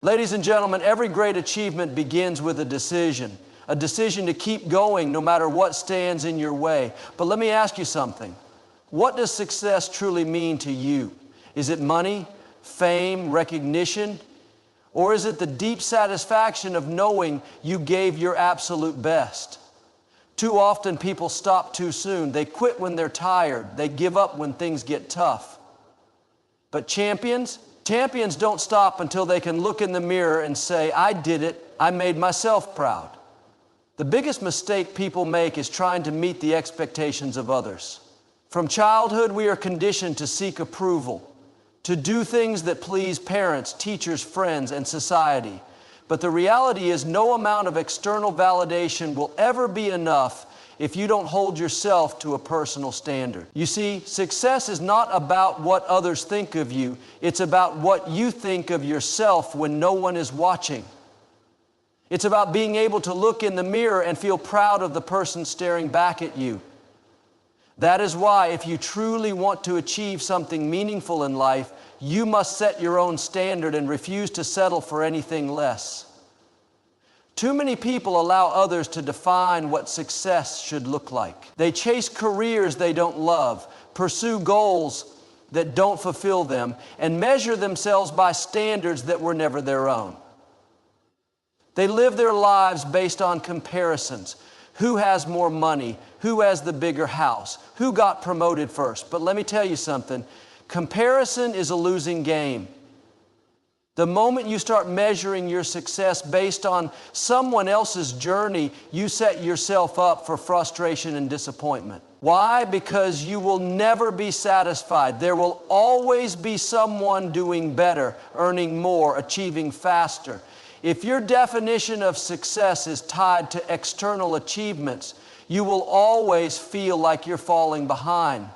Ladies and gentlemen, every great achievement begins with a decision to keep going no matter what stands in your way. But let me ask you something. What does success truly mean to you? Is it money, fame, recognition? Or is it the deep satisfaction of knowing you gave your absolute best? Too often people stop too soon. They quit when they're tired. They give up when things get tough. But champions don't stop until they can look in the mirror and say, I did it. I made myself proud. The biggest mistake people make is trying to meet the expectations of others. From childhood, we are conditioned to seek approval, to do things that please parents, teachers, friends, and society. But the reality is no amount of external validation will ever be enough if you don't hold yourself to a personal standard. You see, success is not about what others think of you. It's about what you think of yourself when no one is watching. It's about being able to look in the mirror and feel proud of the person staring back at you. That is why if you truly want to achieve something meaningful in life, you must set your own standard and refuse to settle for anything less. Too many people allow others to define what success should look like. They chase careers they don't love, pursue goals that don't fulfill them, and measure themselves by standards that were never their own. They live their lives based on comparisons. Who has more money? Who has the bigger house? Who got promoted first? But let me tell you something. Comparison is a losing game. The moment you start measuring your success based on someone else's journey, you set yourself up for frustration and disappointment. Why? Because you will never be satisfied. There will always be someone doing better, earning more, achieving faster. If your definition of success is tied to external achievements, you will always feel like you're falling behind.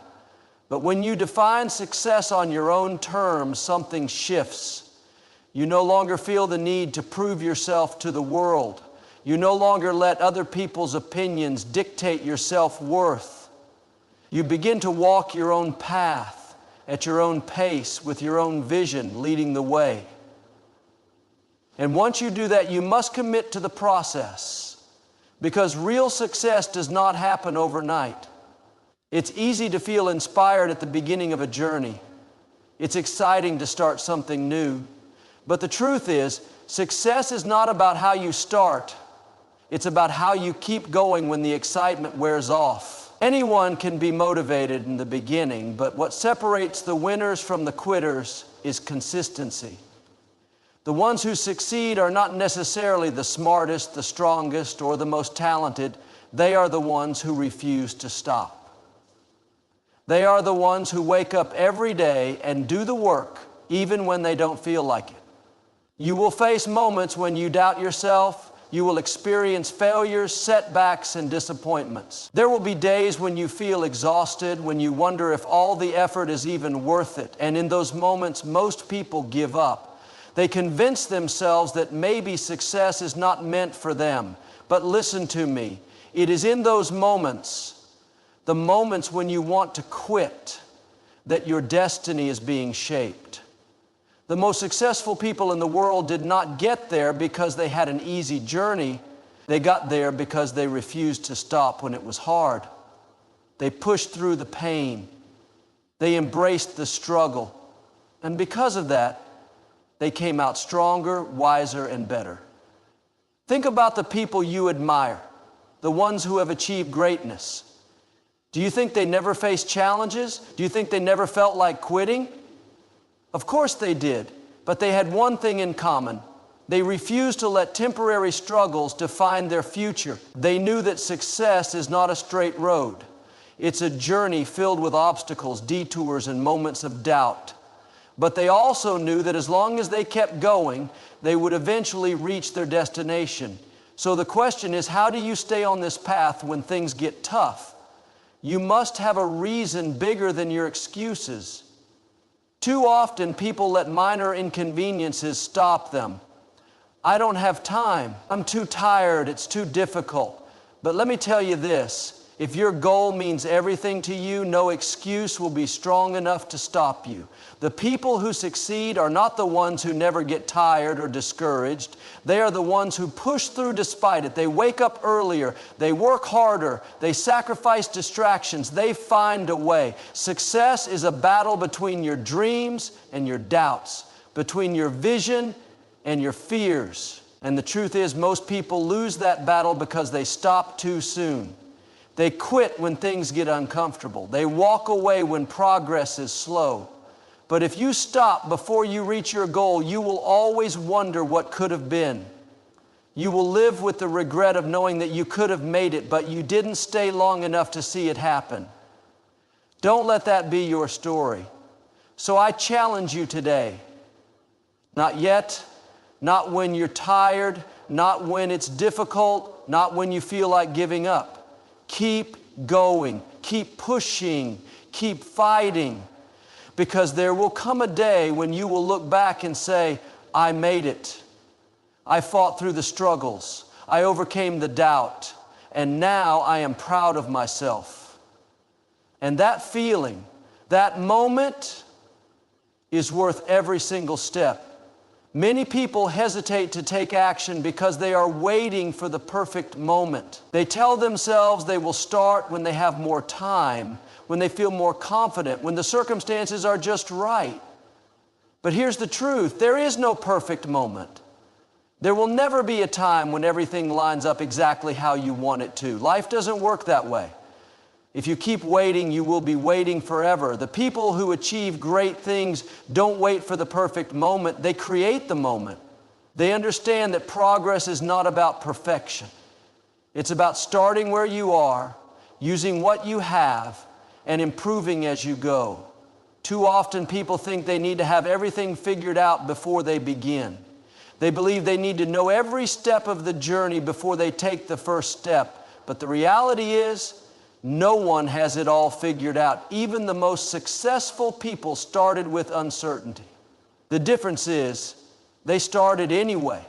But when you define success on your own terms, something shifts. You no longer feel the need to prove yourself to the world. You no longer let other people's opinions dictate your self-worth. You begin to walk your own path at your own pace with your own vision leading the way. And once you do that, you must commit to the process, because real success does not happen overnight. It's easy to feel inspired at the beginning of a journey. It's exciting to start something new. But the truth is, success is not about how you start. It's about how you keep going when the excitement wears off. Anyone can be motivated in the beginning, but what separates the winners from the quitters is consistency. The ones who succeed are not necessarily the smartest, the strongest, or the most talented. They are the ones who refuse to stop. They are the ones who wake up every day and do the work, even when they don't feel like it. You will face moments when you doubt yourself. You will experience failures, setbacks, and disappointments. There will be days when you feel exhausted, when you wonder if all the effort is even worth it. And in those moments, most people give up. They convince themselves that maybe success is not meant for them. But listen to me. It is in those moments, the moments when you want to quit, that your destiny is being shaped. The most successful people in the world did not get there because they had an easy journey. They got there because they refused to stop when it was hard. They pushed through the pain. They embraced the struggle. And because of that, they came out stronger, wiser, and better. Think about the people you admire, the ones who have achieved greatness. Do you think they never faced challenges? Do you think they never felt like quitting? Of course they did, but they had one thing in common. They refused to let temporary struggles define their future. They knew that success is not a straight road. It's a journey filled with obstacles, detours, and moments of doubt. But they also knew that as long as they kept going, they would eventually reach their destination. So the question is, how do you stay on this path when things get tough? You must have a reason bigger than your excuses. Too often, people let minor inconveniences stop them. I don't have time. I'm too tired. It's too difficult. But let me tell you this. If your goal means everything to you, no excuse will be strong enough to stop you. The people who succeed are not the ones who never get tired or discouraged. They are the ones who push through despite it. They wake up earlier. They work harder. They sacrifice distractions. They find a way. Success is a battle between your dreams and your doubts, between your vision and your fears. And the truth is, most people lose that battle because they stop too soon. They quit when things get uncomfortable. They walk away when progress is slow. But if you stop before you reach your goal, you will always wonder what could have been. You will live with the regret of knowing that you could have made it, but you didn't stay long enough to see it happen. Don't let that be your story. So I challenge you today. Not yet, not when you're tired, not when it's difficult, not when you feel like giving up. Keep going, keep pushing, keep fighting, because there will come a day when you will look back and say, I made it. I fought through the struggles. I overcame the doubt, and now I am proud of myself. And that feeling, that moment is worth every single step. Many people hesitate to take action because they are waiting for the perfect moment. They tell themselves they will start when they have more time, when they feel more confident, when the circumstances are just right. But here's the truth: there is no perfect moment. There will never be a time when everything lines up exactly how you want it to. Life doesn't work that way. If you keep waiting, you will be waiting forever. The people who achieve great things don't wait for the perfect moment. They create the moment. They understand that progress is not about perfection. It's about starting where you are, using what you have, and improving as you go. Too often people think they need to have everything figured out before they begin. They believe they need to know every step of the journey before they take the first step. But the reality is, no one has it all figured out. Even the most successful people started with uncertainty. The difference is, they started anyway.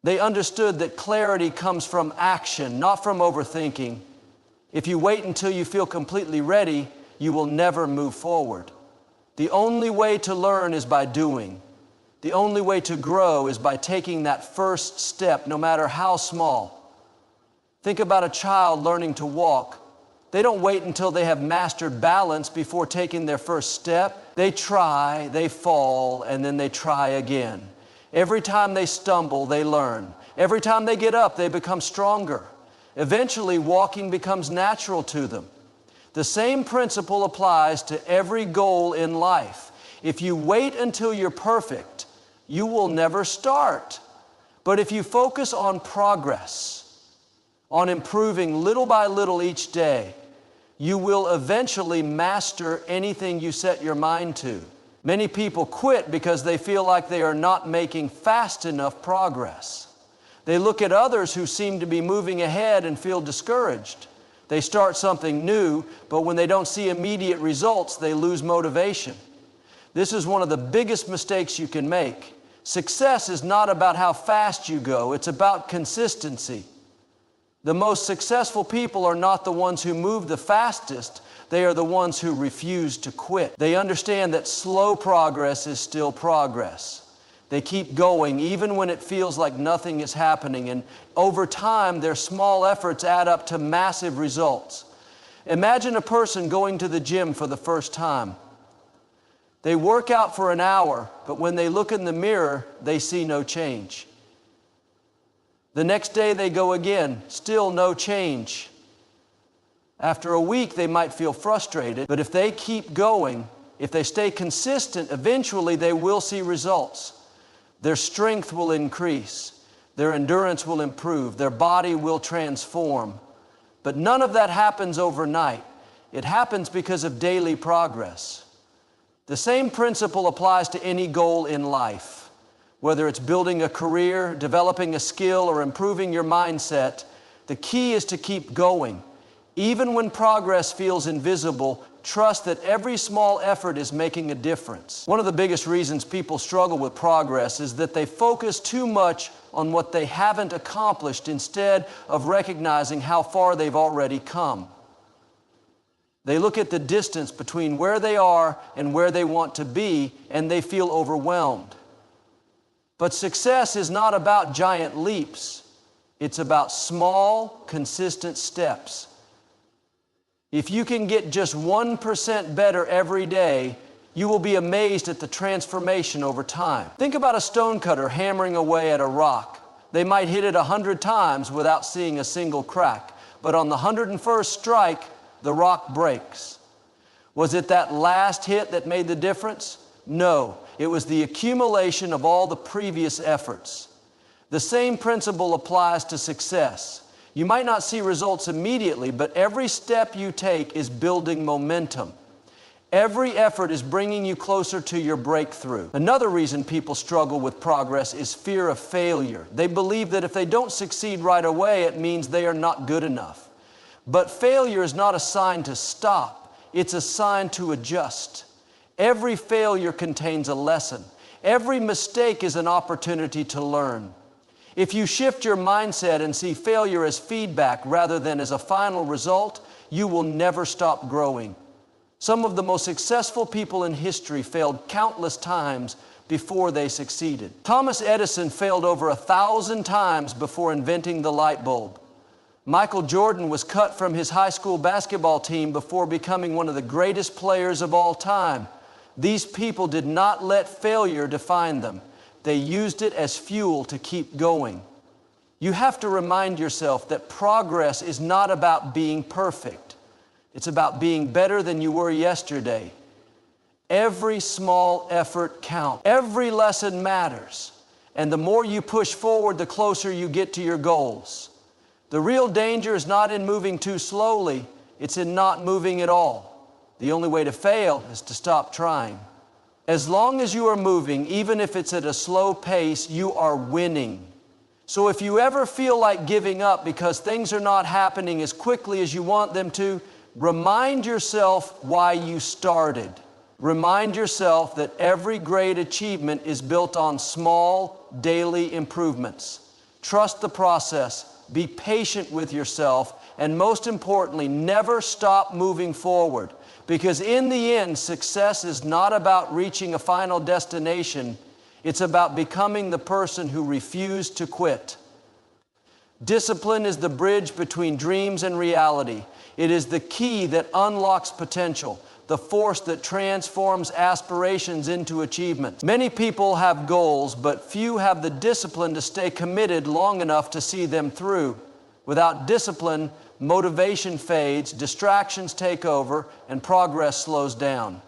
They understood that clarity comes from action, not from overthinking. If you wait until you feel completely ready, you will never move forward. The only way to learn is by doing. The only way to grow is by taking that first step, no matter how small. Think about a child learning to walk. They don't wait until they have mastered balance before taking their first step. They try, they fall, and then they try again. Every time they stumble, they learn. Every time they get up, they become stronger. Eventually, walking becomes natural to them. The same principle applies to every goal in life. If you wait until you're perfect, you will never start. But if you focus on progress, on improving little by little each day, you will eventually master anything you set your mind to. Many people quit because they feel like they are not making fast enough progress. They look at others who seem to be moving ahead and feel discouraged. They start something new, but when they don't see immediate results, they lose motivation. This is one of the biggest mistakes you can make. Success is not about how fast you go, it's about consistency. The most successful people are not the ones who move the fastest. They are the ones who refuse to quit. They understand that slow progress is still progress. They keep going even when it feels like nothing is happening. And over time, their small efforts add up to massive results. Imagine a person going to the gym for the first time. They work out for an hour, but when they look in the mirror, they see no change. The next day they go again, still no change. After a week they might feel frustrated, but if they keep going, if they stay consistent, eventually they will see results. Their strength will increase, their endurance will improve, their body will transform. But none of that happens overnight. It happens because of daily progress. The same principle applies to any goal in life. Whether it's building a career, developing a skill, or improving your mindset, the key is to keep going, Even when progress feels invisible, trust that every small effort is making a difference. One of the biggest reasons people struggle with progress is that they focus too much on what they haven't accomplished instead of recognizing how far they've already come. They look at the distance between where they are and where they want to be, and they feel overwhelmed. But success is not about giant leaps. It's about small, consistent steps. If you can get just 1% better every day, you will be amazed at the transformation over time. Think about a stonecutter hammering away at a rock. They might hit it 100 times without seeing a single crack, but on the 101st strike, the rock breaks. Was it that last hit that made the difference? No, it was the accumulation of all the previous efforts. The same principle applies to success. You might not see results immediately, but every step you take is building momentum. Every effort is bringing you closer to your breakthrough. Another reason people struggle with progress is fear of failure. They believe that if they don't succeed right away, it means they are not good enough. But failure is not a sign to stop. It's a sign to adjust. Every failure contains a lesson. Every mistake is an opportunity to learn. If you shift your mindset and see failure as feedback rather than as a final result, you will never stop growing. Some of the most successful people in history failed countless times before they succeeded. Thomas Edison failed over 1,000 times before inventing the light bulb. Michael Jordan was cut from his high school basketball team before becoming one of the greatest players of all time. These people did not let failure define them. They used it as fuel to keep going. You have to remind yourself that progress is not about being perfect. It's about being better than you were yesterday. Every small effort counts. Every lesson matters. And the more you push forward, the closer you get to your goals. The real danger is not in moving too slowly, it's in not moving at all. The only way to fail is to stop trying. As long as you are moving, even if it's at a slow pace, you are winning. So if you ever feel like giving up because things are not happening as quickly as you want them to, remind yourself why you started. Remind yourself that every great achievement is built on small, daily improvements. Trust the process. Be patient with yourself, and most importantly, never stop moving forward. Because in the end, success is not about reaching a final destination. It's about becoming the person who refused to quit. Discipline is the bridge between dreams and reality. It is the key that unlocks potential, the force that transforms aspirations into achievements. Many people have goals, but few have the discipline to stay committed long enough to see them through. Without discipline, motivation fades, distractions take over, and progress slows down.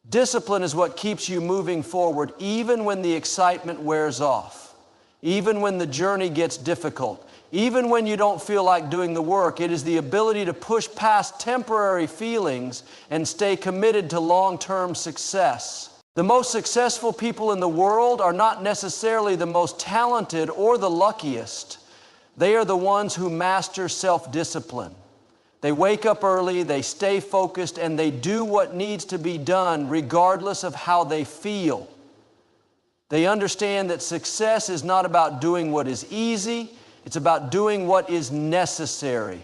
Discipline is what keeps you moving forward even when the excitement wears off, even when the journey gets difficult. Even when you don't feel like doing the work, it is the ability to push past temporary feelings and stay committed to long-term success. The most successful people in the world are not necessarily the most talented or the luckiest. They are the ones who master self-discipline. They wake up early, they stay focused, and they do what needs to be done regardless of how they feel. They understand that success is not about doing what is easy. It's about doing what is necessary.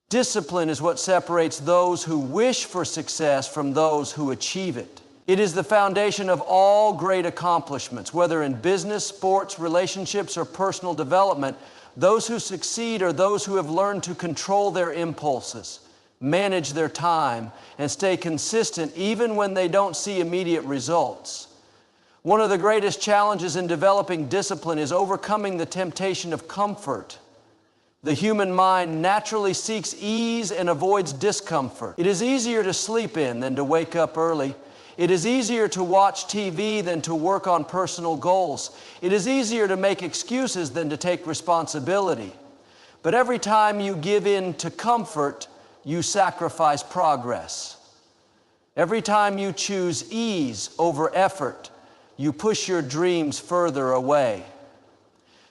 Discipline is what separates those who wish for success from those who achieve it. It is the foundation of all great accomplishments, whether in business, sports, relationships, or personal development. Those who succeed are those who have learned to control their impulses, manage their time, and stay consistent even when they don't see immediate results. One of the greatest challenges in developing discipline is overcoming the temptation of comfort. The human mind naturally seeks ease and avoids discomfort. It is easier to sleep in than to wake up early. It is easier to watch TV than to work on personal goals. It is easier to make excuses than to take responsibility. But every time you give in to comfort, you sacrifice progress. Every time you choose ease over effort, you push your dreams further away.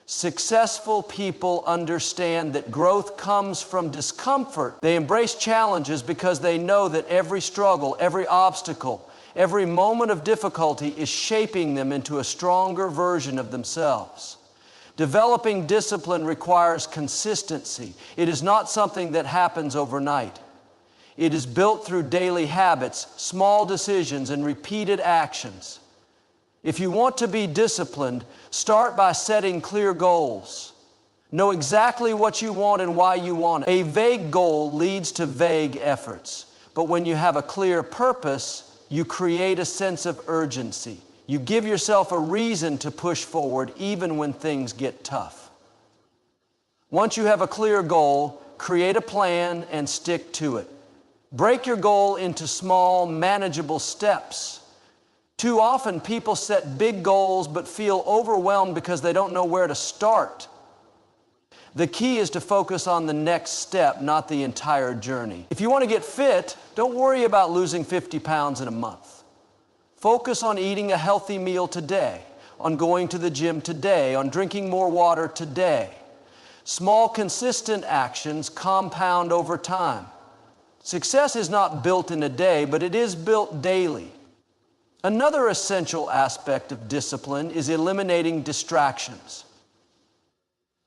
Successful people understand that growth comes from discomfort. They embrace challenges because they know that every struggle, every obstacle, every moment of difficulty is shaping them into a stronger version of themselves. Developing discipline requires consistency. It is not something that happens overnight. It is built through daily habits, small decisions, and repeated actions. If you want to be disciplined, start by setting clear goals. Know exactly what you want and why you want it. A vague goal leads to vague efforts. But when you have a clear purpose, you create a sense of urgency. You give yourself a reason to push forward even when things get tough. Once you have a clear goal, create a plan and stick to it. Break your goal into small, manageable steps. Too often, people set big goals but feel overwhelmed because they don't know where to start. The key is to focus on the next step, not the entire journey. If you want to get fit, don't worry about losing 50 pounds in a month. Focus on eating a healthy meal today, on going to the gym today, on drinking more water today. Small, consistent actions compound over time. Success is not built in a day, but it is built daily. Another essential aspect of discipline is eliminating distractions.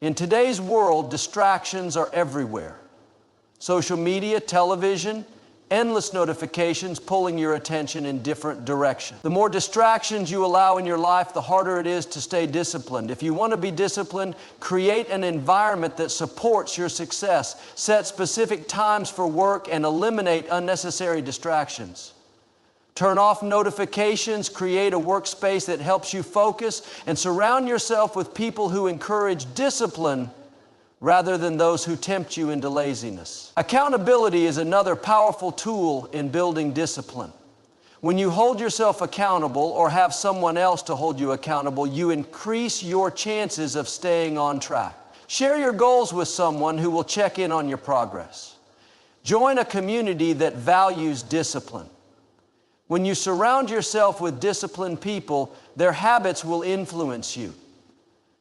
In today's world, distractions are everywhere. Social media, television, endless notifications pulling your attention in different directions. The more distractions you allow in your life, the harder it is to stay disciplined. If you want to be disciplined, create an environment that supports your success. Set specific times for work and eliminate unnecessary distractions. Turn off notifications, create a workspace that helps you focus, and surround yourself with people who encourage discipline rather than those who tempt you into laziness. Accountability is another powerful tool in building discipline. When you hold yourself accountable or have someone else to hold you accountable, you increase your chances of staying on track. Share your goals with someone who will check in on your progress. Join a community that values discipline. When you surround yourself with disciplined people, their habits will influence you.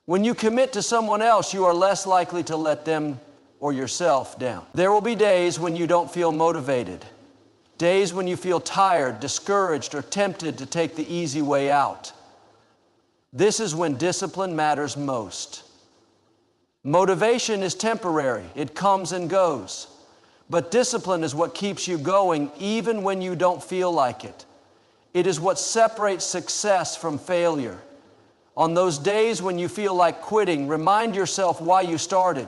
When you commit to someone else, you are less likely to let them or yourself down. There will be days when you don't feel motivated, days when you feel tired, discouraged, or tempted to take the easy way out. This is when discipline matters most. Motivation is temporary. It comes and goes. But discipline is what keeps you going even when you don't feel like it. It is what separates success from failure. On those days when you feel like quitting, remind yourself why you started.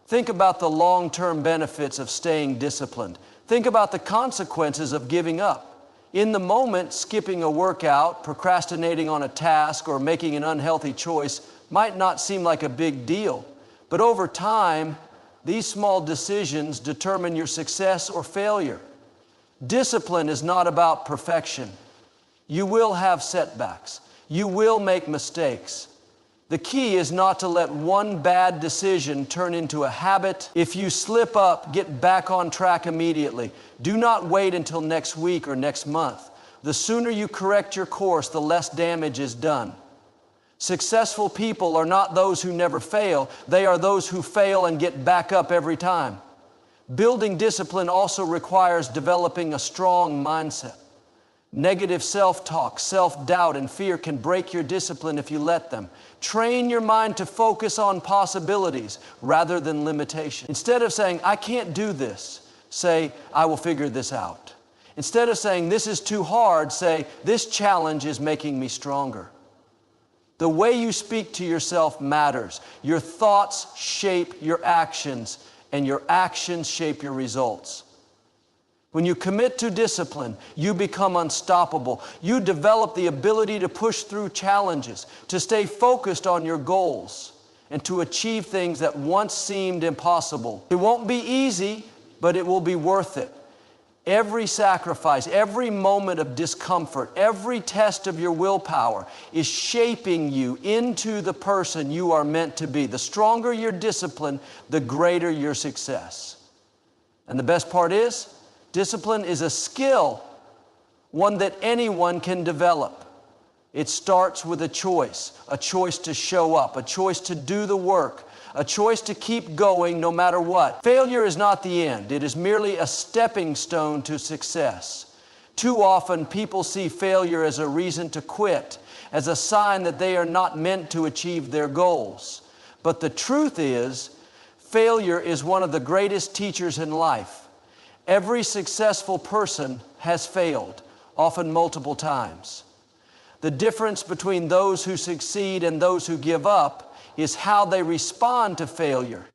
Think about the long-term benefits of staying disciplined. Think about the consequences of giving up. In the moment, skipping a workout, procrastinating on a task, or making an unhealthy choice might not seem like a big deal. But over time, these small decisions determine your success or failure. Discipline is not about perfection. You will have setbacks. You will make mistakes. The key is not to let one bad decision turn into a habit. If you slip up, get back on track immediately. Do not wait until next week or next month. The sooner you correct your course, the less damage is done. Successful people are not those who never fail. They are those who fail and get back up every time. Building discipline also requires developing a strong mindset. Negative self-talk, self-doubt, and fear can break your discipline if you let them. Train your mind to focus on possibilities rather than limitation. Instead of saying, I can't do this, say, I will figure this out. Instead of saying, this is too hard, say, this challenge is making me stronger. The way you speak to yourself matters. Your thoughts shape your actions, and your actions shape your results. When you commit to discipline, you become unstoppable. You develop the ability to push through challenges, to stay focused on your goals, and to achieve things that once seemed impossible. It won't be easy, but it will be worth it. Every sacrifice, every moment of discomfort, every test of your willpower is shaping you into the person you are meant to be. The stronger your discipline, the greater your success. And the best part is, discipline is a skill, one that anyone can develop. It starts with a choice to show up, a choice to do the work, a choice to keep going no matter what. Failure is not the end. It is merely a stepping stone to success. Too often, people see failure as a reason to quit, as a sign that they are not meant to achieve their goals. But the truth is, failure is one of the greatest teachers in life. Every successful person has failed, often multiple times. The difference between those who succeed and those who give up is how they respond to failure.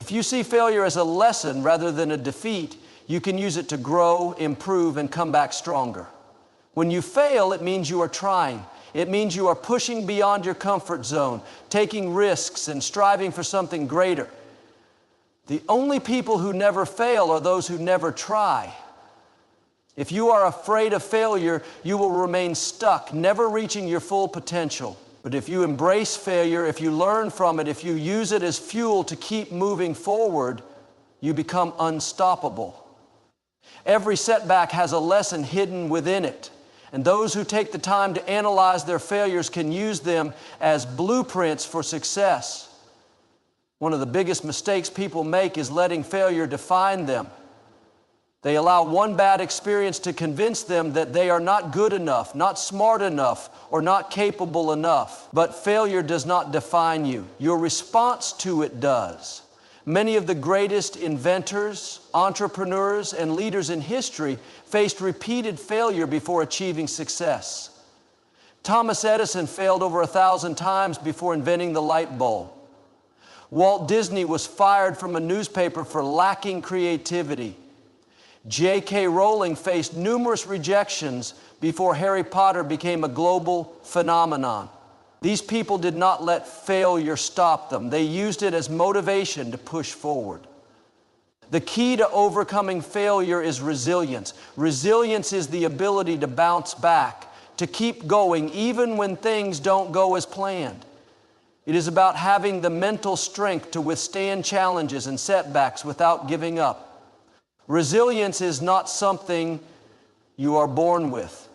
If you see failure as a lesson rather than a defeat, you can use it to grow, improve, and come back stronger. When you fail, it means you are trying. It means you are pushing beyond your comfort zone, taking risks and striving for something greater. The only people who never fail are those who never try. If you are afraid of failure, you will remain stuck, never reaching your full potential. But if you embrace failure, if you learn from it, if you use it as fuel to keep moving forward, you become unstoppable. Every setback has a lesson hidden within it, and those who take the time to analyze their failures can use them as blueprints for success. One of the biggest mistakes people make is letting failure define them. They allow one bad experience to convince them that they are not good enough, not smart enough, or not capable enough. But failure does not define you. Your response to it does. Many of the greatest inventors, entrepreneurs, and leaders in history faced repeated failure before achieving success. Thomas Edison failed over 1,000 times before inventing the light bulb. Walt Disney was fired from a newspaper for lacking creativity. J.K. Rowling faced numerous rejections before Harry Potter became a global phenomenon. These people did not let failure stop them. They used it as motivation to push forward. The key to overcoming failure is resilience. Resilience is the ability to bounce back, to keep going even when things don't go as planned. It is about having the mental strength to withstand challenges and setbacks without giving up. Resilience is not something you are born with.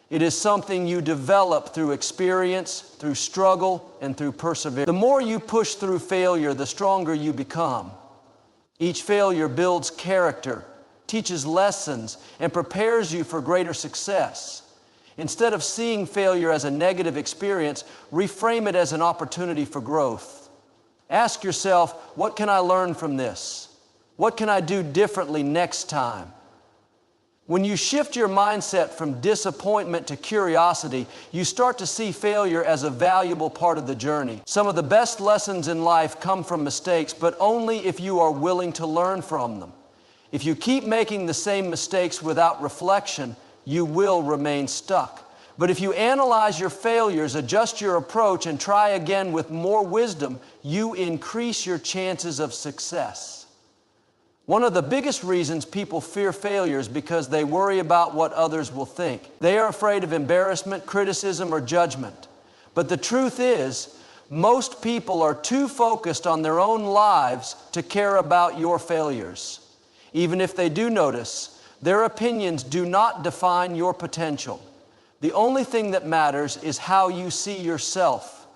It is something you develop through experience, through struggle, and through perseverance. The more you push through failure, the stronger you become. Each failure builds character, teaches lessons, and prepares you for greater success. Instead of seeing failure as a negative experience, reframe it as an opportunity for growth. Ask yourself, what can I learn from this? What can I do differently next time? When you shift your mindset from disappointment to curiosity, you start to see failure as a valuable part of the journey. Some of the best lessons in life come from mistakes, but only if you are willing to learn from them. If you keep making the same mistakes without reflection, you will remain stuck. But if you analyze your failures, adjust your approach, and try again with more wisdom, you increase your chances of success. One of the biggest reasons people fear failure is because they worry about what others will think. They are afraid of embarrassment, criticism, or judgment. But the truth is, most people are too focused on their own lives to care about your failures. Even if they do notice, their opinions do not define your potential. The only thing that matters is how you see yourself.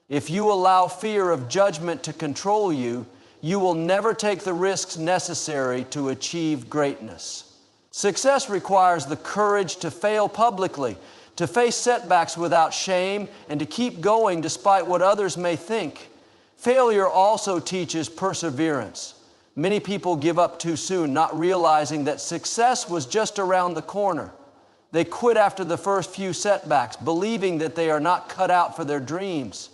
If you allow fear of judgment to control you, you will never take the risks necessary to achieve greatness. Success requires the courage to fail publicly, to face setbacks without shame, and to keep going despite what others may think. Failure also teaches perseverance. Many people give up too soon, not realizing that success was just around the corner. They quit after the first few setbacks, believing that they are not cut out for their dreams.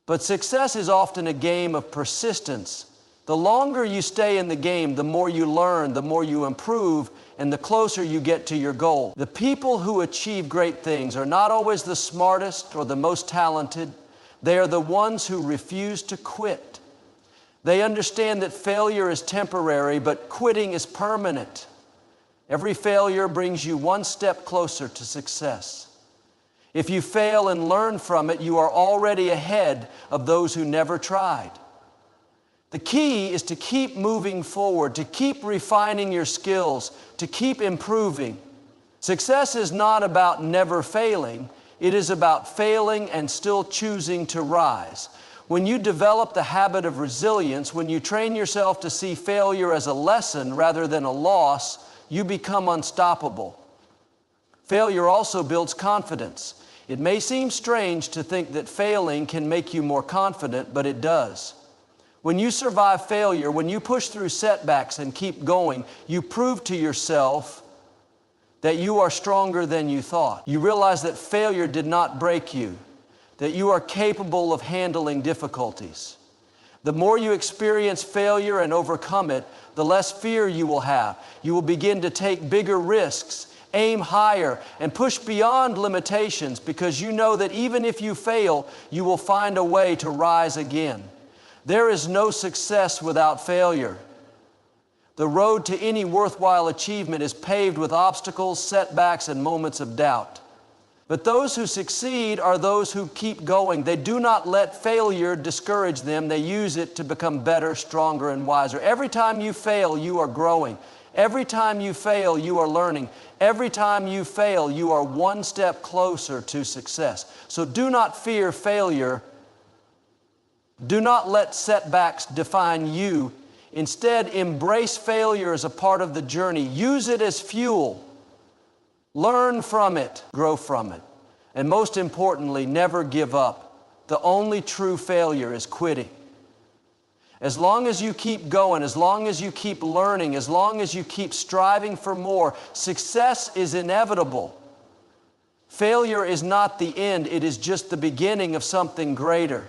But success is often a game of persistence. The longer you stay in the game, the more you learn, the more you improve, and the closer you get to your goal. The people who achieve great things are not always the smartest or the most talented. They are the ones who refuse to quit. They understand that failure is temporary, but quitting is permanent. Every failure brings you one step closer to success. If you fail and learn from it, you are already ahead of those who never tried. The key is to keep moving forward, to keep refining your skills, to keep improving. Success is not about never failing. It is about failing and still choosing to rise. When you develop the habit of resilience, when you train yourself to see failure as a lesson rather than a loss, you become unstoppable. Failure also builds confidence. It may seem strange to think that failing can make you more confident, but it does. When you survive failure, when you push through setbacks and keep going, you prove to yourself that you are stronger than you thought. You realize that failure did not break you, that you are capable of handling difficulties. The more you experience failure and overcome it, the less fear you will have. You will begin to take bigger risks, aim higher, and push beyond limitations because you know that even if you fail, you will find a way to rise again. There is no success without failure. The road to any worthwhile achievement is paved with obstacles, setbacks, and moments of doubt. But those who succeed are those who keep going. They do not let failure discourage them. They use it to become better, stronger, and wiser. Every time you fail, you are growing. Every time you fail, you are learning. Every time you fail, you are one step closer to success. So do not fear failure. Do not let setbacks define you. Instead, embrace failure as a part of the journey. Use it as fuel. Learn from it, grow from it. And most importantly, never give up. The only true failure is quitting. As long as you keep going, as long as you keep learning, as long as you keep striving for more, success is inevitable. Failure is not the end, it is just the beginning of something greater.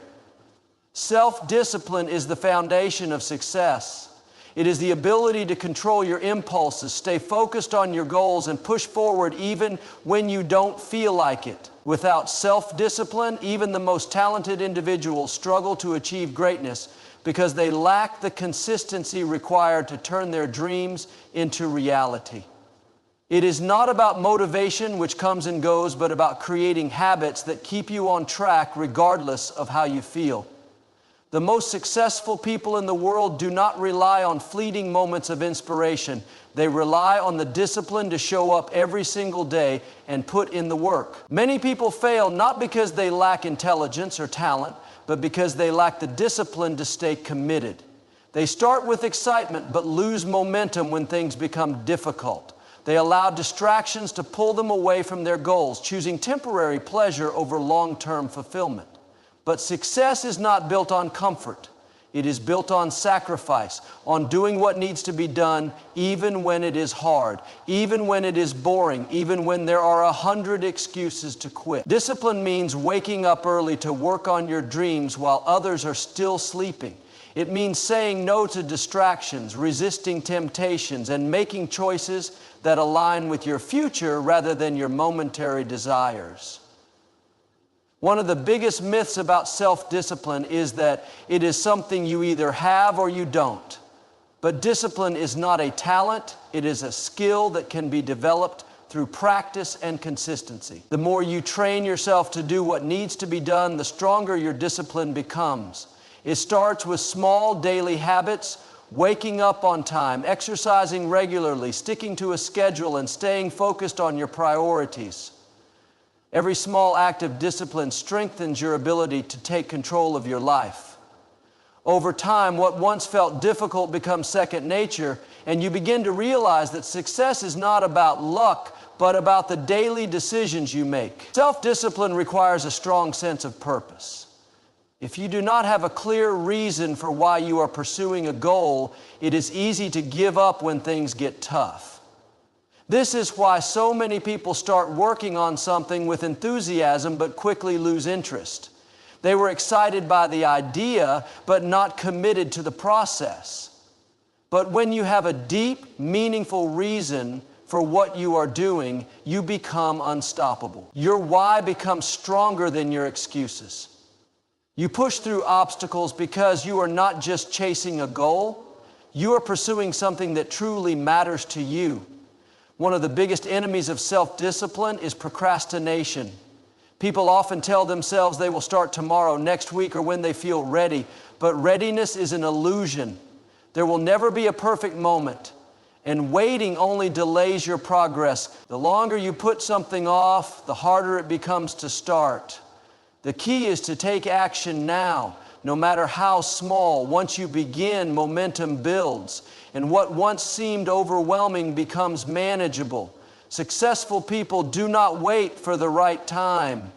Self-discipline is the foundation of success. It is the ability to control your impulses, stay focused on your goals, and push forward even when you don't feel like it. Without self-discipline, even the most talented individuals struggle to achieve greatness because they lack the consistency required to turn their dreams into reality. It is not about motivation, which comes and goes, but about creating habits that keep you on track regardless of how you feel. The most successful people in the world do not rely on fleeting moments of inspiration. They rely on the discipline to show up every single day and put in the work. Many people fail not because they lack intelligence or talent, but because they lack the discipline to stay committed. They start with excitement but lose momentum when things become difficult. They allow distractions to pull them away from their goals, choosing temporary pleasure over long-term fulfillment. But success is not built on comfort. It is built on sacrifice, on doing what needs to be done even when it is hard, even when it is boring, even when there are 100 excuses to quit. Discipline means waking up early to work on your dreams while others are still sleeping. It means saying no to distractions, resisting temptations, and making choices that align with your future rather than your momentary desires. One of the biggest myths about self-discipline is that it is something you either have or you don't. But discipline is not a talent, it is a skill that can be developed through practice and consistency. The more you train yourself to do what needs to be done, the stronger your discipline becomes. It starts with small daily habits, waking up on time, exercising regularly, sticking to a schedule, and staying focused on your priorities. Every small act of discipline strengthens your ability to take control of your life. Over time, what once felt difficult becomes second nature, and you begin to realize that success is not about luck, but about the daily decisions you make. Self-discipline requires a strong sense of purpose. If you do not have a clear reason for why you are pursuing a goal, it is easy to give up when things get tough. This is why so many people start working on something with enthusiasm but quickly lose interest. They were excited by the idea but not committed to the process. But when you have a deep, meaningful reason for what you are doing, you become unstoppable. Your why becomes stronger than your excuses. You push through obstacles because you are not just chasing a goal, you are pursuing something that truly matters to you. One of the biggest enemies of self-discipline is procrastination. People often tell themselves they will start tomorrow, next week, or when they feel ready. But readiness is an illusion. There will never be a perfect moment. and waiting only delays your progress. The longer you put something off, the harder it becomes to start. The key is to take action now, no matter how small. Once you begin, momentum builds, and what once seemed overwhelming becomes manageable. Successful people do not wait for the right time.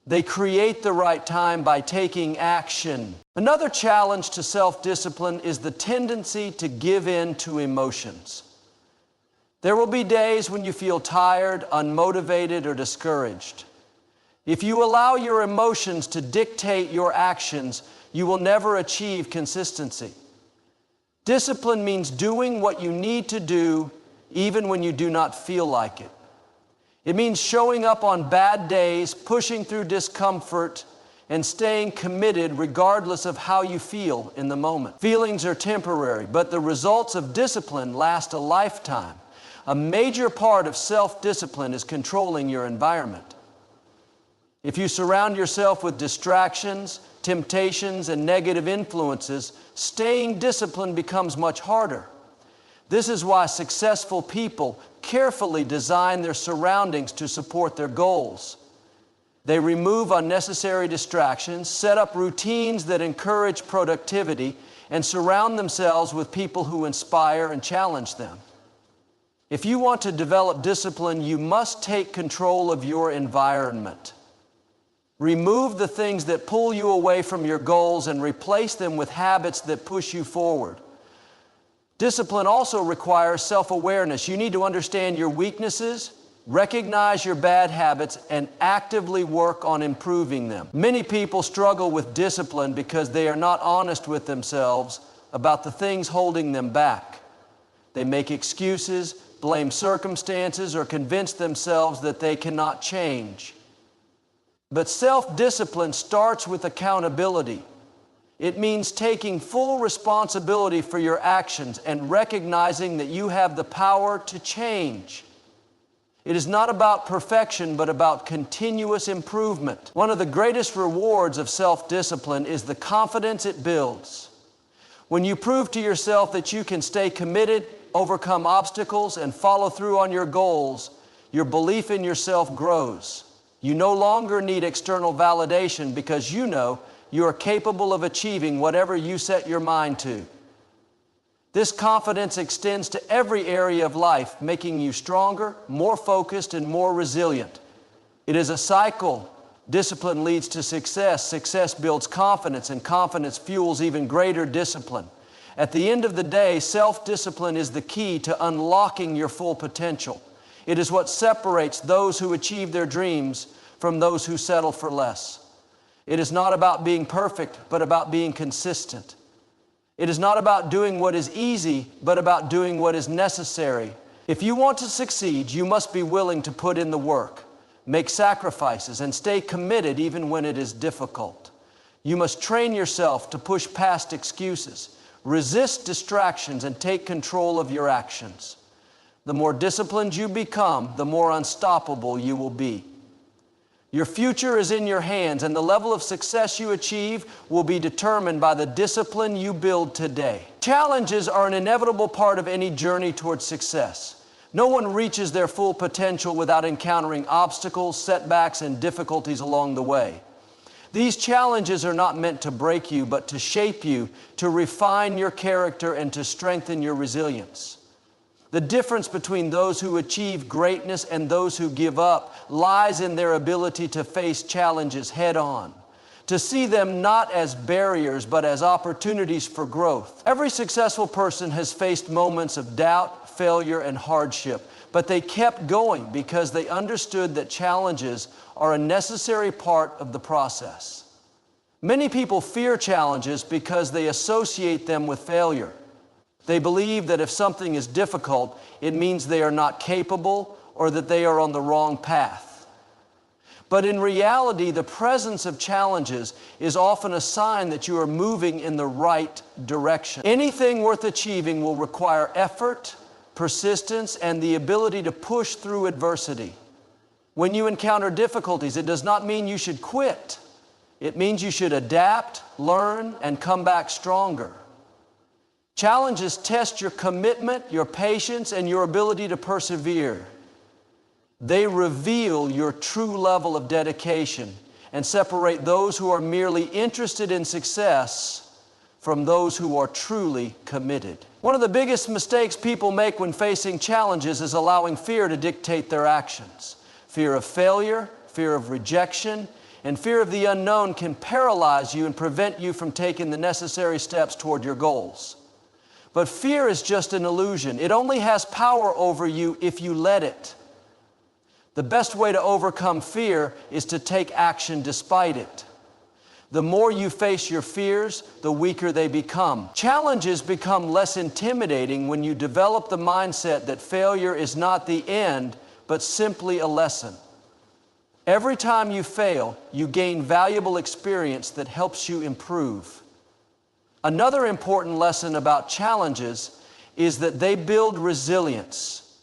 They create the right time by taking action. Another challenge to self-discipline is the tendency to give in to emotions. There will be days when you feel tired, unmotivated, or discouraged. If you allow your emotions to dictate your actions, you will never achieve consistency. Discipline means doing what you need to do even when you do not feel like it. It means showing up on bad days, pushing through discomfort, and staying committed regardless of how you feel in the moment. Feelings are temporary, but the results of discipline last a lifetime. A major part of self-discipline is controlling your environment. If you surround yourself with distractions, temptations, and negative influences, staying disciplined becomes much harder. This is why successful people carefully design their surroundings to support their goals. They remove unnecessary distractions, set up routines that encourage productivity, and surround themselves with people who inspire and challenge them. If you want to develop discipline, you must take control of your environment. Remove the things that pull you away from your goals and replace them with habits that push you forward. Discipline also requires self-awareness. You need to understand your weaknesses, recognize your bad habits, and actively work on improving them. Many people struggle with discipline because they are not honest with themselves about the things holding them back. They make excuses, blame circumstances, or convince themselves that they cannot change. But self-discipline starts with accountability. It means taking full responsibility for your actions and recognizing that you have the power to change. It is not about perfection, but about continuous improvement. One of the greatest rewards of self-discipline is the confidence it builds. When you prove to yourself that you can stay committed, overcome obstacles, and follow through on your goals, your belief in yourself grows. You no longer need external validation because you know you are capable of achieving whatever you set your mind to. This confidence extends to every area of life, making you stronger, more focused, and more resilient. It is a cycle. Discipline leads to success. Success builds confidence, and confidence fuels even greater discipline. At the end of the day, self-discipline is the key to unlocking your full potential. It is what separates those who achieve their dreams from those who settle for less. It is not about being perfect, but about being consistent. It is not about doing what is easy, but about doing what is necessary. If you want to succeed, you must be willing to put in the work, make sacrifices, and stay committed even when it is difficult. You must train yourself to push past excuses, resist distractions, and take control of your actions. The more disciplined you become, the more unstoppable you will be. Your future is in your hands, and the level of success you achieve will be determined by the discipline you build today. Challenges are an inevitable part of any journey towards success. No one reaches their full potential without encountering obstacles, setbacks, and difficulties along the way. These challenges are not meant to break you, but to shape you, to refine your character, and to strengthen your resilience. The difference between those who achieve greatness and those who give up lies in their ability to face challenges head on, to see them not as barriers but as opportunities for growth. Every successful person has faced moments of doubt, failure, and hardship, but they kept going because they understood that challenges are a necessary part of the process. Many people fear challenges because they associate them with failure. They believe that if something is difficult, it means they are not capable or that they are on the wrong path. But in reality, the presence of challenges is often a sign that you are moving in the right direction. Anything worth achieving will require effort, persistence, and the ability to push through adversity. When you encounter difficulties, it does not mean you should quit. It means you should adapt, learn, and come back stronger. Challenges test your commitment, your patience, and your ability to persevere. They reveal your true level of dedication and separate those who are merely interested in success from those who are truly committed. One of the biggest mistakes people make when facing challenges is allowing fear to dictate their actions. Fear of failure, fear of rejection, and fear of the unknown can paralyze you and prevent you from taking the necessary steps toward your goals. But fear is just an illusion. It only has power over you if you let it. The best way to overcome fear is to take action despite it. The more you face your fears, the weaker they become. Challenges become less intimidating when you develop the mindset that failure is not the end, but simply a lesson. Every time you fail, you gain valuable experience that helps you improve. Another important lesson about challenges is that they build resilience.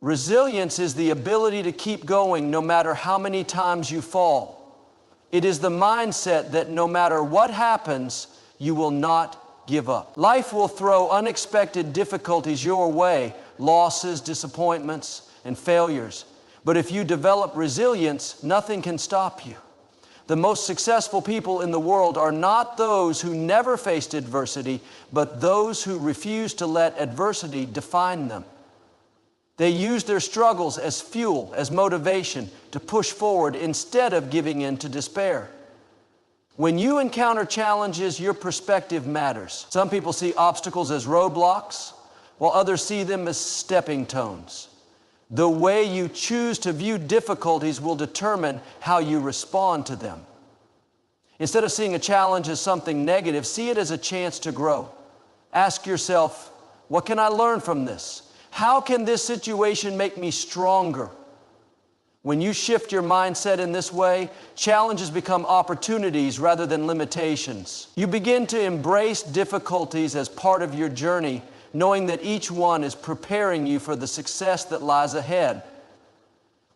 Resilience is the ability to keep going no matter how many times you fall. It is the mindset that no matter what happens, you will not give up. Life will throw unexpected difficulties your way, losses, disappointments, and failures. But if you develop resilience, nothing can stop you. The most successful people in the world are not those who never faced adversity, but those who refuse to let adversity define them. They use their struggles as fuel, as motivation to push forward instead of giving in to despair. When you encounter challenges, your perspective matters. Some people see obstacles as roadblocks, while others see them as stepping stones. The way you choose to view difficulties will determine how you respond to them. Instead of seeing a challenge as something negative, see it as a chance to grow. Ask yourself, what can I learn from this? How can this situation make me stronger? When you shift your mindset in this way, challenges become opportunities rather than limitations. You begin to embrace difficulties as part of your journey, knowing that each one is preparing you for the success that lies ahead.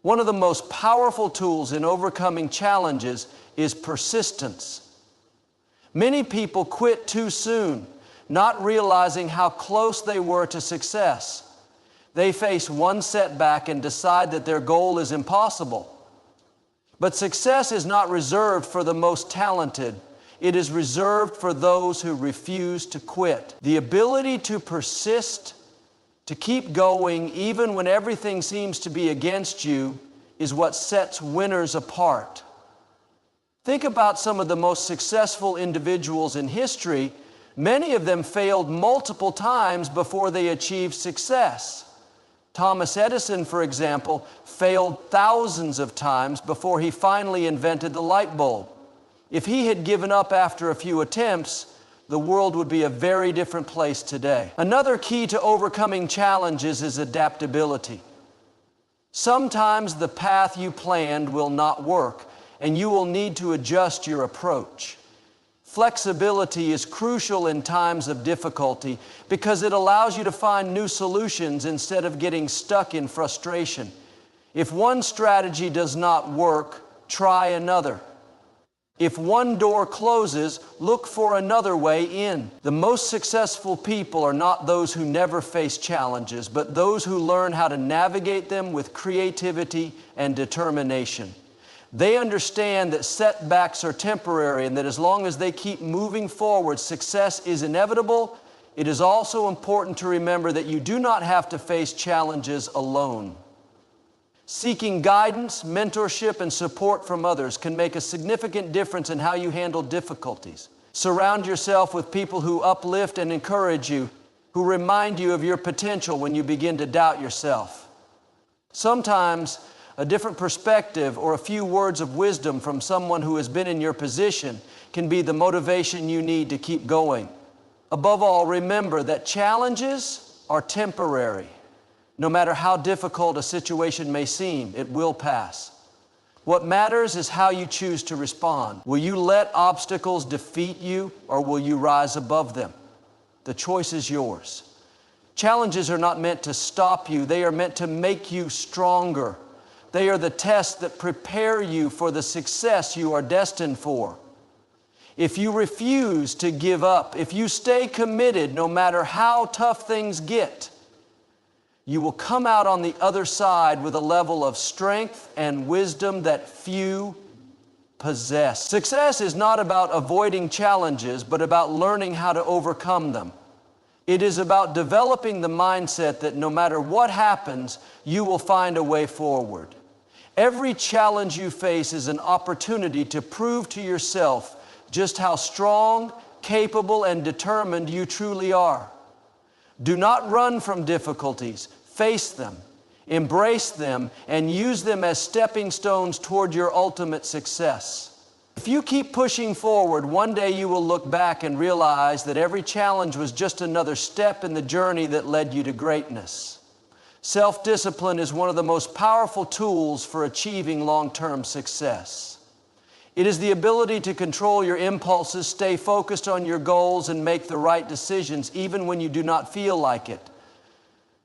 One of the most powerful tools in overcoming challenges is persistence. Many people quit too soon, not realizing how close they were to success. They face one setback and decide that their goal is impossible. But success is not reserved for the most talented. It is reserved for those who refuse to quit. The ability to persist, to keep going even when everything seems to be against you, is what sets winners apart. Think about some of the most successful individuals in history. Many of them failed multiple times before they achieved success. Thomas Edison, for example, failed thousands of times before he finally invented the light bulb. If he had given up after a few attempts, the world would be a very different place today. Another key to overcoming challenges is adaptability. Sometimes the path you planned will not work, and you will need to adjust your approach. Flexibility is crucial in times of difficulty because it allows you to find new solutions instead of getting stuck in frustration. If one strategy does not work, try another. If one door closes, look for another way in. The most successful people are not those who never face challenges, but those who learn how to navigate them with creativity and determination. They understand that setbacks are temporary and that as long as they keep moving forward, success is inevitable. It is also important to remember that you do not have to face challenges alone. Seeking guidance, mentorship, and support from others can make a significant difference in how you handle difficulties. Surround yourself with people who uplift and encourage you, who remind you of your potential when you begin to doubt yourself. Sometimes, a different perspective or a few words of wisdom from someone who has been in your position can be the motivation you need to keep going. Above all, remember that challenges are temporary. No matter how difficult a situation may seem, it will pass. What matters is how you choose to respond. Will you let obstacles defeat you, or will you rise above them? The choice is yours. Challenges are not meant to stop you. They are meant to make you stronger. They are the tests that prepare you for the success you are destined for. if you refuse to give up, if you stay committed no matter how tough things get, you will come out on the other side with a level of strength and wisdom that few possess. Success is not about avoiding challenges, but about learning how to overcome them. It is about developing the mindset that no matter what happens, you will find a way forward. Every challenge you face is an opportunity to prove to yourself just how strong, capable, and determined you truly are. Do not run from difficulties. Face them, embrace them, and use them as stepping stones toward your ultimate success. If you keep pushing forward, one day you will look back and realize that every challenge was just another step in the journey that led you to greatness. Self-discipline is one of the most powerful tools for achieving long-term success. It is the ability to control your impulses, stay focused on your goals, and make the right decisions even when you do not feel like it.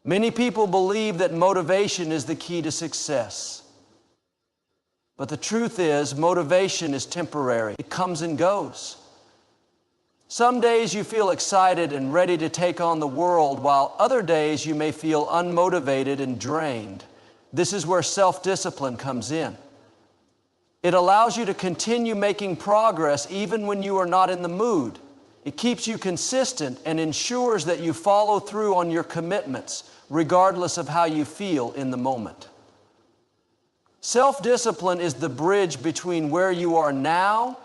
Many people believe that motivation is the key to success. But the truth is, motivation is temporary. It comes and goes. Some days you feel excited and ready to take on the world, while other days you may feel unmotivated and drained. This is where self-discipline comes in. It allows you to continue making progress even when you are not in the mood. It keeps you consistent and ensures that you follow through on your commitments, regardless of how you feel in the moment. Self-discipline is the bridge between where you are now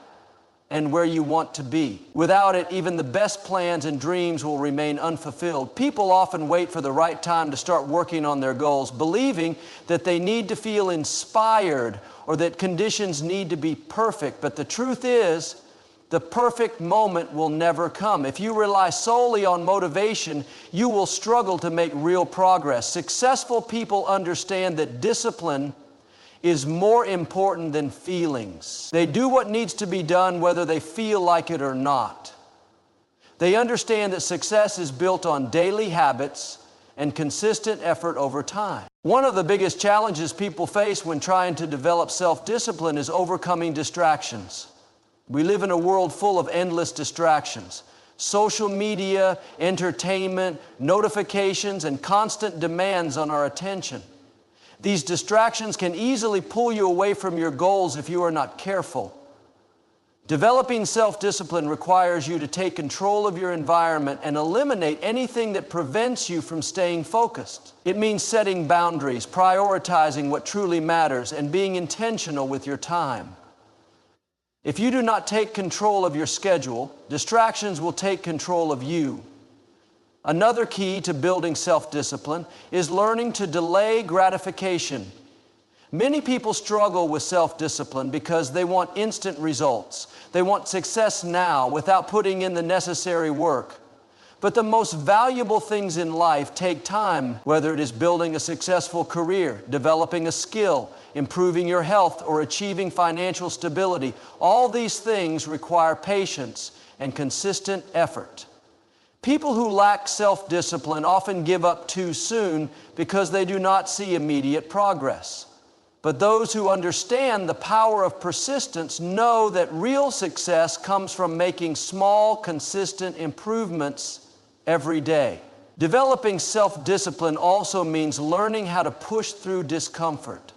and where you want to be. Without it, even the best plans and dreams will remain unfulfilled. People often wait for the right time to start working on their goals, believing that they need to feel inspired or that conditions need to be perfect. But the truth is, the perfect moment will never come. If you rely solely on motivation, you will struggle to make real progress. Successful people understand that discipline is more important than feelings. They do what needs to be done whether they feel like it or not. They understand that success is built on daily habits and consistent effort over time. One of the biggest challenges people face when trying to develop self-discipline is overcoming distractions. We live in a world full of endless distractions. Social media, entertainment, notifications, and constant demands on our attention. These distractions can easily pull you away from your goals if you are not careful. Developing self-discipline requires you to take control of your environment and eliminate anything that prevents you from staying focused. It means setting boundaries, prioritizing what truly matters, and being intentional with your time. If you do not take control of your schedule, distractions will take control of you. Another key to building self-discipline is learning to delay gratification. Many people struggle with self-discipline because they want instant results. They want success now without putting in the necessary work. But the most valuable things in life take time, whether it is building a successful career, developing a skill, improving your health, or achieving financial stability. All these things require patience and consistent effort. People who lack self-discipline often give up too soon because they do not see immediate progress. But those who understand the power of persistence know that real success comes from making small, consistent improvements every day. Developing self-discipline also means learning how to push through discomfort.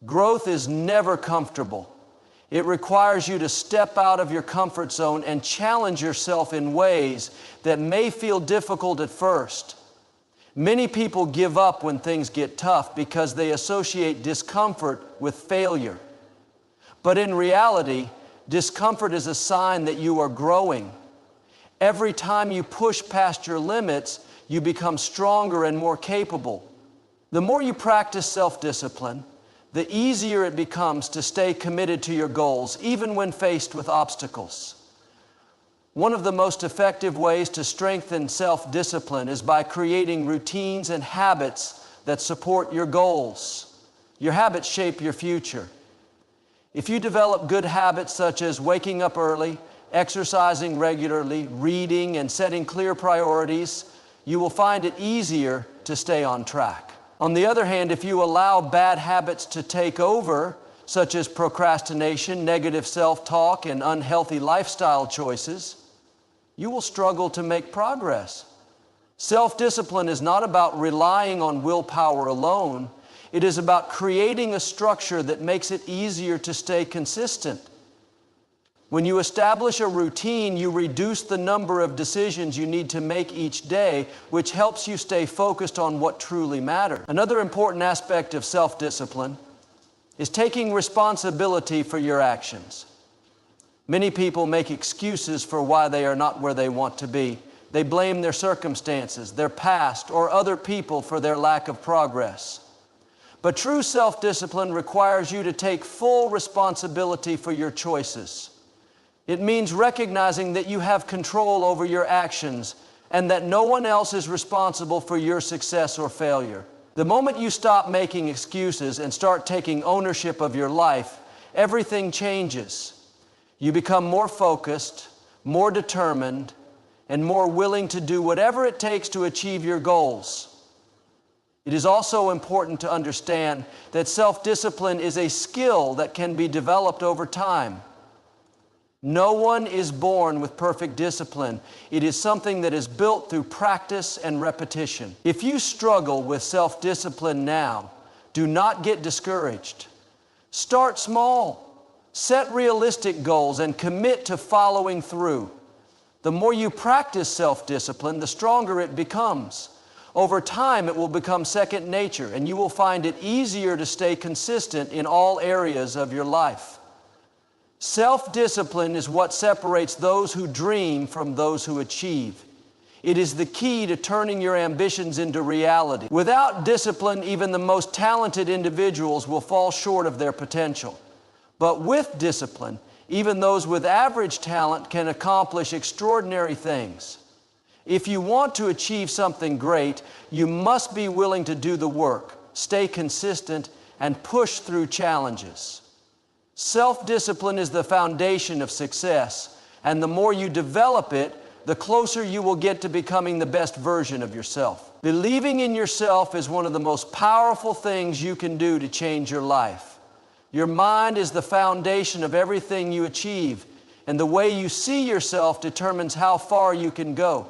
Growth is never comfortable. It requires you to step out of your comfort zone and challenge yourself in ways that may feel difficult at first. Many people give up when things get tough because they associate discomfort with failure. But in reality, discomfort is a sign that you are growing. Every time you push past your limits, you become stronger and more capable. The more you practice self-discipline, the easier it becomes to stay committed to your goals, even when faced with obstacles. One of the most effective ways to strengthen self-discipline is by creating routines and habits that support your goals. Your habits shape your future. If you develop good habits such as waking up early, exercising regularly, reading, and setting clear priorities, you will find it easier to stay on track. On the other hand, if you allow bad habits to take over, such as procrastination, negative self-talk, and unhealthy lifestyle choices, you will struggle to make progress. Self-discipline is not about relying on willpower alone. It is about creating a structure that makes it easier to stay consistent. When you establish a routine, you reduce the number of decisions you need to make each day, which helps you stay focused on what truly matters. Another important aspect of self-discipline is taking responsibility for your actions. Many people make excuses for why they are not where they want to be. They blame their circumstances, their past, or other people for their lack of progress. But true self-discipline requires you to take full responsibility for your choices. It means recognizing that you have control over your actions and that no one else is responsible for your success or failure. The moment you stop making excuses and start taking ownership of your life, everything changes. You become more focused, more determined, and more willing to do whatever it takes to achieve your goals. It is also important to understand that self-discipline is a skill that can be developed over time. No one is born with perfect discipline. It is something that is built through practice and repetition. If you struggle with self-discipline now, do not get discouraged. Start small. Set realistic goals and commit to following through. The more you practice self-discipline, the stronger it becomes. Over time, it will become second nature, and you will find it easier to stay consistent in all areas of your life. Self-discipline is what separates those who dream from those who achieve. It is the key to turning your ambitions into reality. Without discipline, even the most talented individuals will fall short of their potential. But with discipline, even those with average talent can accomplish extraordinary things. If you want to achieve something great, you must be willing to do the work, stay consistent, and push through challenges. Self-discipline is the foundation of success, and the more you develop it, the closer you will get to becoming the best version of yourself. Believing in yourself is one of the most powerful things you can do to change your life. Your mind is the foundation of everything you achieve, and the way you see yourself determines how far you can go.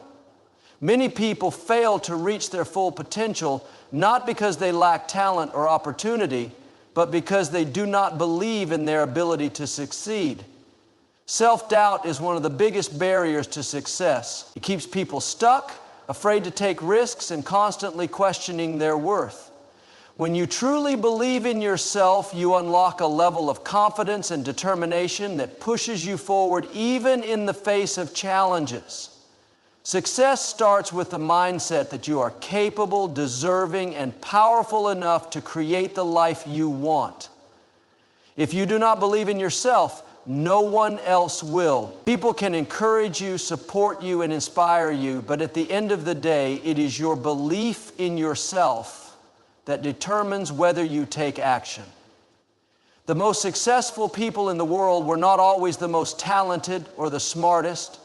Many people fail to reach their full potential, not because they lack talent or opportunity, but because they do not believe in their ability to succeed. Self-doubt is one of the biggest barriers to success. It keeps people stuck, afraid to take risks, and constantly questioning their worth. When you truly believe in yourself, you unlock a level of confidence and determination that pushes you forward even in the face of challenges. Success starts with the mindset that you are capable, deserving, and powerful enough to create the life you want. If you do not believe in yourself, no one else will. People can encourage you, support you, and inspire you, but at the end of the day, it is your belief in yourself that determines whether you take action. The most successful people in the world were not always the most talented or the smartest,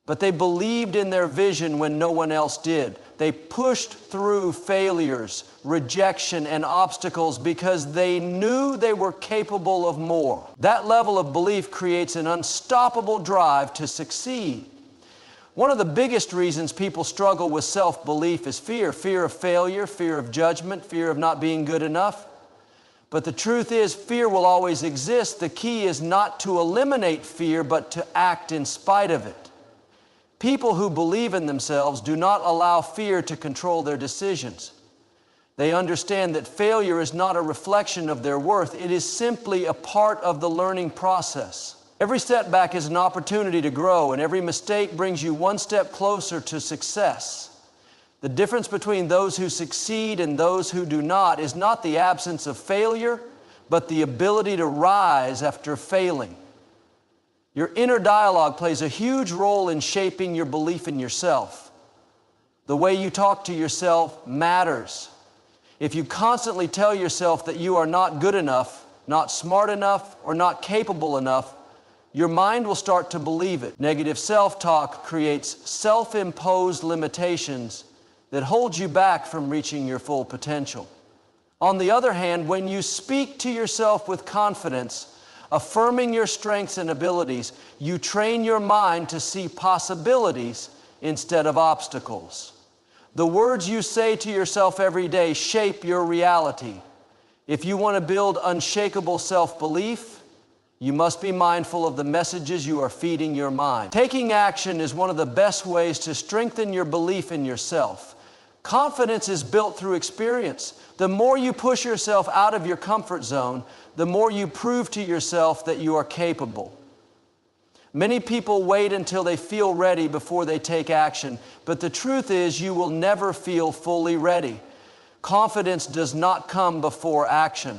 but they believed in their vision when no one else did. They pushed through failures, rejection, and obstacles because they knew they were capable of more. That level of belief creates an unstoppable drive to succeed. One of the biggest reasons people struggle with self-belief is fear. Fear of failure, fear of judgment, fear of not being good enough. But the truth is, fear will always exist. The key is not to eliminate fear, but to act in spite of it. People who believe in themselves do not allow fear to control their decisions. They understand that failure is not a reflection of their worth. It is simply a part of the learning process. Every setback is an opportunity to grow, and every mistake brings you one step closer to success. The difference between those who succeed and those who do not is not the absence of failure, but the ability to rise after failing. Your inner dialogue plays a huge role in shaping your belief in yourself. The way you talk to yourself matters. If you constantly tell yourself that you are not good enough, not smart enough, or not capable enough, your mind will start to believe it. Negative self-talk creates self-imposed limitations that hold you back from reaching your full potential. On the other hand, when you speak to yourself with confidence, affirming your strengths and abilities, you train your mind to see possibilities instead of obstacles. The words you say to yourself every day shape your reality. If you want to build unshakable self-belief, you must be mindful of the messages you are feeding your mind. Taking action is one of the best ways to strengthen your belief in yourself. Confidence is built through experience. The more you push yourself out of your comfort zone, the more you prove to yourself that you are capable. Many people wait until they feel ready before they take action, but the truth is you will never feel fully ready. Confidence does not come before action.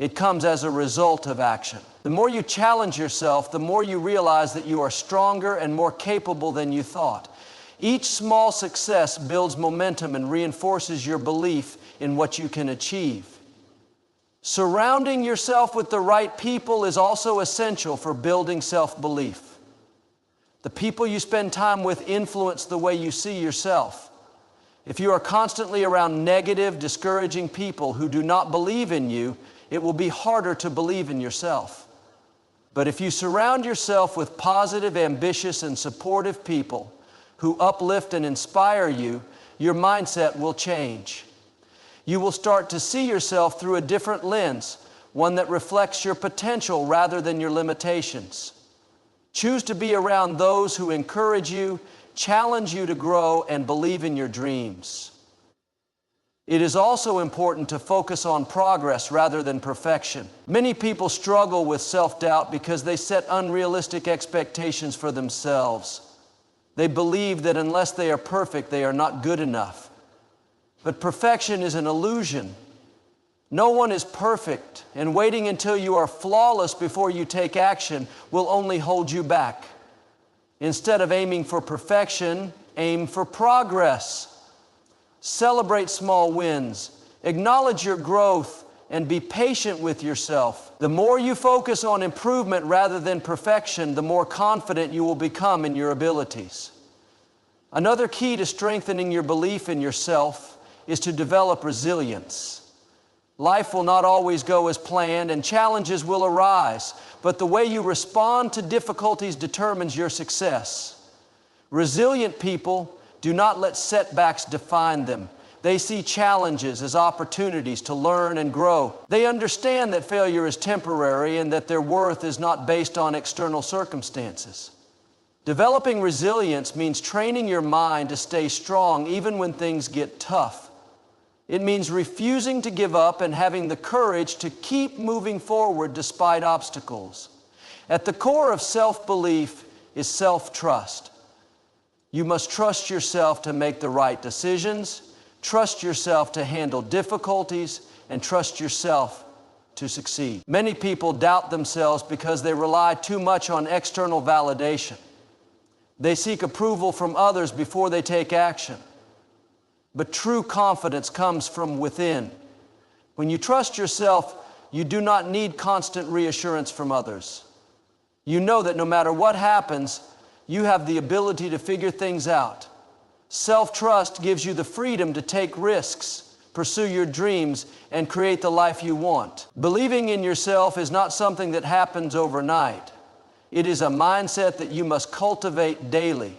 It comes as a result of action. The more you challenge yourself, the more you realize that you are stronger and more capable than you thought. Each small success builds momentum and reinforces your belief in what you can achieve. Surrounding yourself with the right people is also essential for building self-belief. The people you spend time with influence the way you see yourself. If you are constantly around negative, discouraging people who do not believe in you, it will be harder to believe in yourself. But if you surround yourself with positive, ambitious, and supportive people who uplift and inspire you, your mindset will change. You will start to see yourself through a different lens, one that reflects your potential rather than your limitations. Choose to be around those who encourage you, challenge you to grow, and believe in your dreams. It is also important to focus on progress rather than perfection. Many people struggle with self-doubt because they set unrealistic expectations for themselves. They believe that unless they are perfect, they are not good enough. But perfection is an illusion. No one is perfect, and waiting until you are flawless before you take action will only hold you back. Instead of aiming for perfection, aim for progress. Celebrate small wins, acknowledge your growth, and be patient with yourself. The more you focus on improvement rather than perfection, the more confident you will become in your abilities. Another key to strengthening your belief in yourself is to develop resilience. Life will not always go as planned, and challenges will arise, but the way you respond to difficulties determines your success. Resilient people do not let setbacks define them. They see challenges as opportunities to learn and grow. They understand that failure is temporary and that their worth is not based on external circumstances. Developing resilience means training your mind to stay strong even when things get tough. It means refusing to give up and having the courage to keep moving forward despite obstacles. At the core of self-belief is self-trust. You must trust yourself to make the right decisions, trust yourself to handle difficulties, and trust yourself to succeed. Many people doubt themselves because they rely too much on external validation. They seek approval from others before they take action. But true confidence comes from within. When you trust yourself, you do not need constant reassurance from others. You know that no matter what happens, you have the ability to figure things out. Self-trust gives you the freedom to take risks, pursue your dreams, and create the life you want. Believing in yourself is not something that happens overnight. It is a mindset that you must cultivate daily.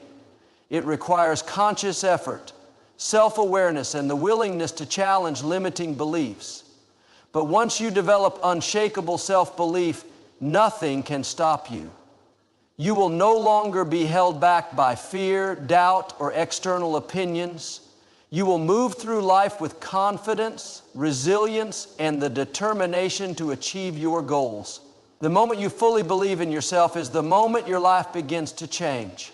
It requires conscious effort, self-awareness, and the willingness to challenge limiting beliefs. But once you develop unshakable self-belief, nothing can stop you. You will no longer be held back by fear, doubt, or external opinions. You will move through life with confidence, resilience, and the determination to achieve your goals. The moment you fully believe in yourself is the moment your life begins to change.